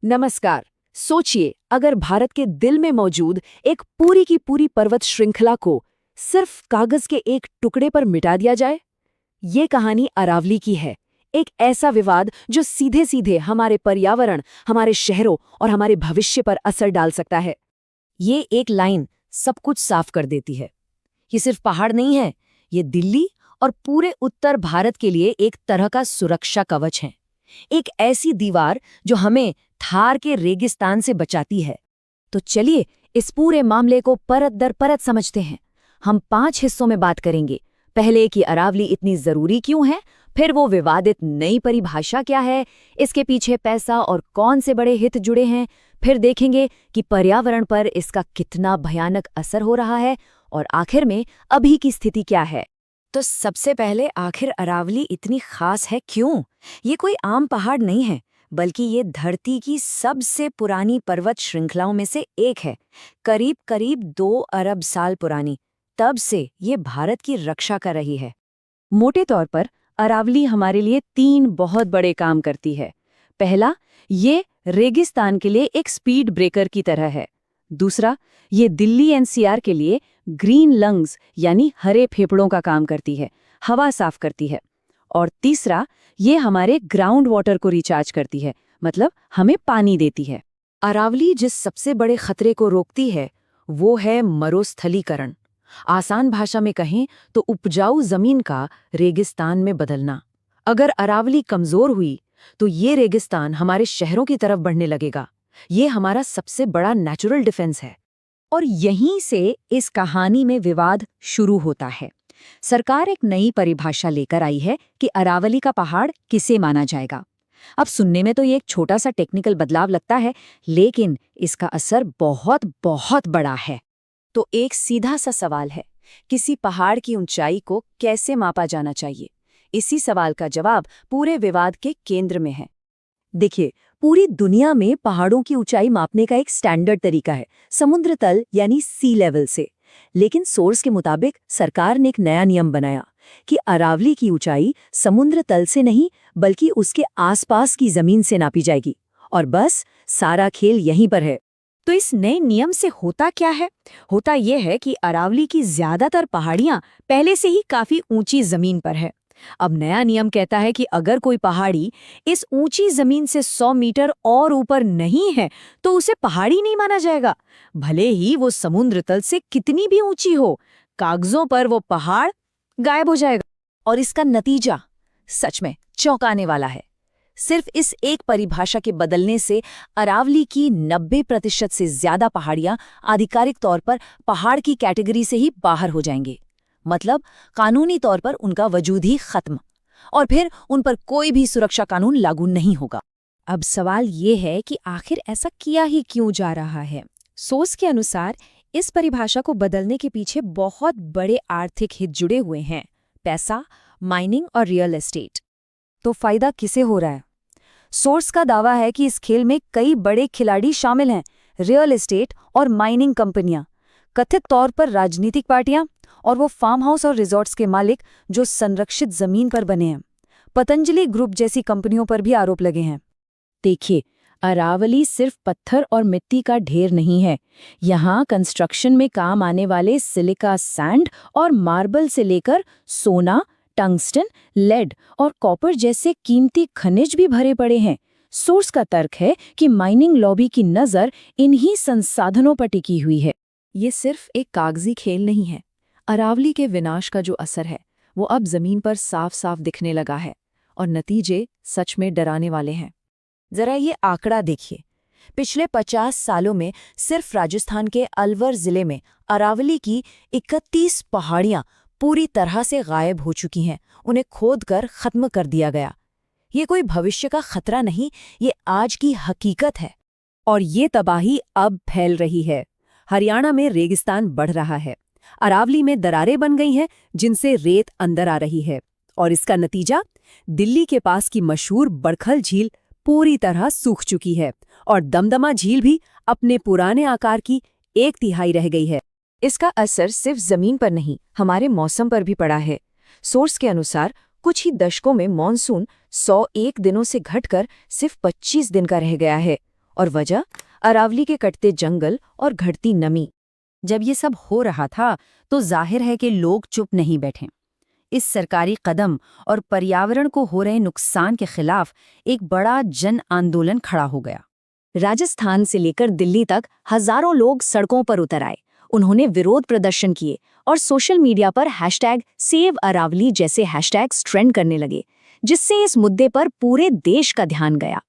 नमस्कार। सोचिए, अगर भारत के दिल में मौजूद एक पूरी की पूरी पर्वत श्रृंखला को सिर्फ कागज के एक टुकड़े पर मिटा दिया जाए। ये कहानी अरावली की है। एक ऐसा विवाद जो सीधे सीधे हमारे पर्यावरण, हमारे शहरों और हमारे भविष्य पर असर डाल सकता है। ये एक लाइन सब कुछ साफ कर देती है। ये सिर्फ पहाड़ नहीं है, ये दिल्ली और पूरे उत्तर भारत के लिए एक तरह का सुरक्षा कवच है। एक ऐसी दीवार जो हमें थार के रेगिस्तान से बचाती है। तो चलिए इस पूरे मामले को परत दर परत समझते हैं। हम 5 हिस्सों में बात करेंगे। पहले कि अरावली इतनी जरूरी क्यों है, फिर वो विवादित नई परिभाषा क्या है, इसके पीछे पैसा और कौन से बड़े हित जुड़े हैं, फिर देखेंगे कि पर्यावरण पर इसका कितना भयानक असर हो रहा है, और आखिर में अभी की स्थिति क्या है। तो सबसे पहले आखिर अरावली इतनी खास है क्यों? ये कोई आम पहाड़ नहीं है, बल्कि ये धरती की सबसे पुरानी पर्वत श्रृंखलाओं में से एक है। करीब करीब 2 अरब साल पुरानी। तब से ये भारत की रक्षा कर रही है। मोटे तौर पर अरावली हमारे लिए 3 बहुत बड़े काम करती है। पहला, ये रेगिस्तान के लिए एक स्पीड ब्रेकर की तरह है। दूसरा, ये दिल्ली एनसीआर के लिए ग्रीन लंग्स यानी हरे फेफड़ों का काम करती है, हवा साफ करती है। और तीसरा, ये हमारे ग्राउंड वाटर को रिचार्ज करती है, मतलब हमें पानी देती है। अरावली जिस सबसे बड़े खतरे को रोकती है वो है मरुस्थलीकरण। आसान भाषा में कहें तो उपजाऊ जमीन का रेगिस्तान में बदलना। अगर अरावली कमजोर हुई तो ये रेगिस्तान हमारे शहरों की तरफ बढ़ने लगेगा। ये हमारा सबसे बड़ा नेचुरल डिफेंस है। और यहीं से इस कहानी में विवाद शुरू होता है। सरकार एक नई परिभाषा लेकर आई है कि अरावली का पहाड़ किसे माना जाएगा। अब सुनने में तो ये एक छोटा सा टेक्निकल बदलाव लगता है, लेकिन इसका असर बहुत बहुत बड़ा है। तो एक सीधा सा सवाल है, किसी पहाड़ की ऊंचाई को कैसे मापा जाना चाहिए? इसी सवाल का जवाब पूरे विवाद के केंद्र में है। देखिए, पूरी दुनिया में पहाड़ों की ऊंचाई मापने का एक स्टैंडर्ड तरीका है, समुद्र तल यानी सी लेवल से। लेकिन सोर्स के मुताबिक सरकार ने एक नया नियम बनाया कि अरावली की ऊंचाई समुद्र तल से नहीं, बल्कि उसके आसपास की जमीन से नापी जाएगी। और बस सारा खेल यहीं पर है। तो इस नए नियम से होता क्या है? होता यह है कि अरावली की ज्यादातर पहाड़ियां पहले से ही काफी ऊंची जमीन पर है। अब नया नियम कहता है कि अगर कोई पहाड़ी इस ऊंची जमीन से 100 मीटर और ऊपर नहीं है तो उसे पहाड़ी नहीं माना जाएगा, भले ही वो समुद्र तल से कितनी भी ऊंची हो। कागजों पर वो पहाड़ गायब हो जाएगा। और इसका नतीजा सच में चौंकाने वाला है। सिर्फ इस एक परिभाषा के बदलने से अरावली की 90% से ज्यादा पहाड़ियां आधिकारिक तौर पर पहाड़ की कैटेगरी से ही बाहर हो जाएंगे। मतलब कानूनी तौर पर उनका वजूद ही खत्म, और फिर उन पर कोई भी सुरक्षा कानून लागू नहीं होगा। अब सवाल ये है कि आखिर ऐसा किया ही क्यों जा रहा है? सोर्स के अनुसार इस परिभाषा को बदलने के पीछे बहुत बड़े आर्थिक हित जुड़े हुए हैं, पैसा, माइनिंग और रियल एस्टेट। तो फायदा किसे हो रहा है? सोर्स का दावा है कि इस खेल में कई बड़े खिलाड़ी शामिल हैं, रियल एस्टेट और माइनिंग कंपनियां, कथित तौर पर राजनीतिक पार्टियां और वो फार्म हाउस और रिजॉर्ट्स के मालिक जो संरक्षित जमीन पर बने हैं। पतंजलि ग्रुप जैसी कंपनियों पर भी आरोप लगे हैं। देखिए, अरावली सिर्फ पत्थर और मिट्टी का ढेर नहीं है। यहाँ कंस्ट्रक्शन में काम आने वाले सिलिका सैंड और मार्बल से लेकर सोना, टंगस्टन, लेड और कॉपर जैसे कीमती खनिज भी भरे पड़े हैं। सोर्स का तर्क है कि माइनिंग लॉबी की नज़र इन्हीं संसाधनों पर टिकी हुई है। ये सिर्फ एक कागजी खेल नहीं है। अरावली के विनाश का जो असर है वो अब जमीन पर साफ साफ दिखने लगा है, और नतीजे सच में डराने वाले हैं। जरा ये आंकड़ा देखिए। पिछले 50 सालों में सिर्फ राजस्थान के अलवर जिले में अरावली की 31 पहाड़ियां पूरी तरह से गायब हो चुकी हैं। उन्हें खोदकर खत्म कर दिया गया। ये कोई भविष्य का खतरा नहीं, ये आज की हकीकत है। और ये तबाही अब फैल रही है। हरियाणा में रेगिस्तान बढ़ रहा है, अरावली में दरारें बन गई हैं जिनसे रेत अंदर आ रही है, और इसका नतीजा दिल्ली के पास की मशहूर बड़खल झील पूरी तरह सूख चुकी है, और दमदमा झील भी अपने पुराने आकार की 1/3 रह गई है। इसका असर सिर्फ जमीन पर नहीं, हमारे मौसम पर भी पड़ा है। सोर्स के अनुसार कुछ ही दशकों में मॉनसून 101 दिनों से घटकर सिर्फ 25 दिन का रह गया है, और वजह अरावली के कटते जंगल और घटती नमी। जब ये सब हो रहा था तो जाहिर है कि लोग चुप नहीं बैठे। इस सरकारी कदम और पर्यावरण को हो रहे नुकसान के खिलाफ एक बड़ा जन आंदोलन खड़ा हो गया। राजस्थान से लेकर दिल्ली तक हजारों लोग सड़कों पर उतर आए। उन्होंने विरोध प्रदर्शन किए और सोशल मीडिया पर #SaveAravali जैसे हैशटैग्स ट्रेंड करने लगे, जिससे इस मुद्दे पर पूरे देश का ध्यान गया।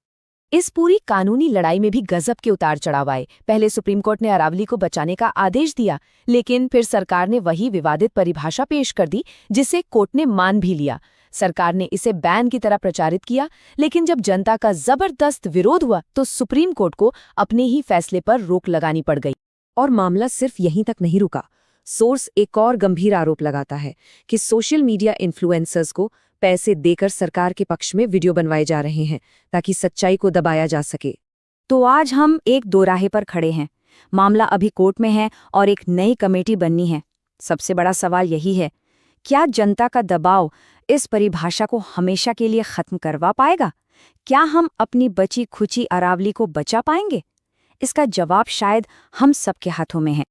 इस पूरी कानूनी लड़ाई में भी गजब के उतार चढ़ाव आए। पहले सुप्रीम कोर्ट ने अरावली को बचाने का आदेश दिया, लेकिन फिर सरकार ने वही विवादित परिभाषा पेश कर दी, जिसे कोर्ट ने मान भी लिया। सरकार ने इसे बैन की तरह प्रचारित किया, लेकिन जब जनता का जबरदस्त विरोध हुआ तो सुप्रीम कोर्ट को अपने ही फैसले पर रोक लगानी पड़ गई। और मामला सिर्फ यहीं तक नहीं रुका। सोर्स एक और गंभीर आरोप लगाता है कि सोशल मीडिया इन्फ्लुएंसर्स को पैसे देकर सरकार के पक्ष में वीडियो बनवाए जा रहे हैं ताकि सच्चाई को दबाया जा सके। तो आज हम एक दोराहे पर खड़े हैं। मामला अभी कोर्ट में है और एक नई कमेटी बननी है। सबसे बड़ा सवाल यही है, क्या जनता का दबाव इस परिभाषा को हमेशा के लिए खत्म करवा पाएगा? क्या हम अपनी बची खुची अरावली को बचा पाएंगे? इसका जवाब शायद हम सबके हाथों में है।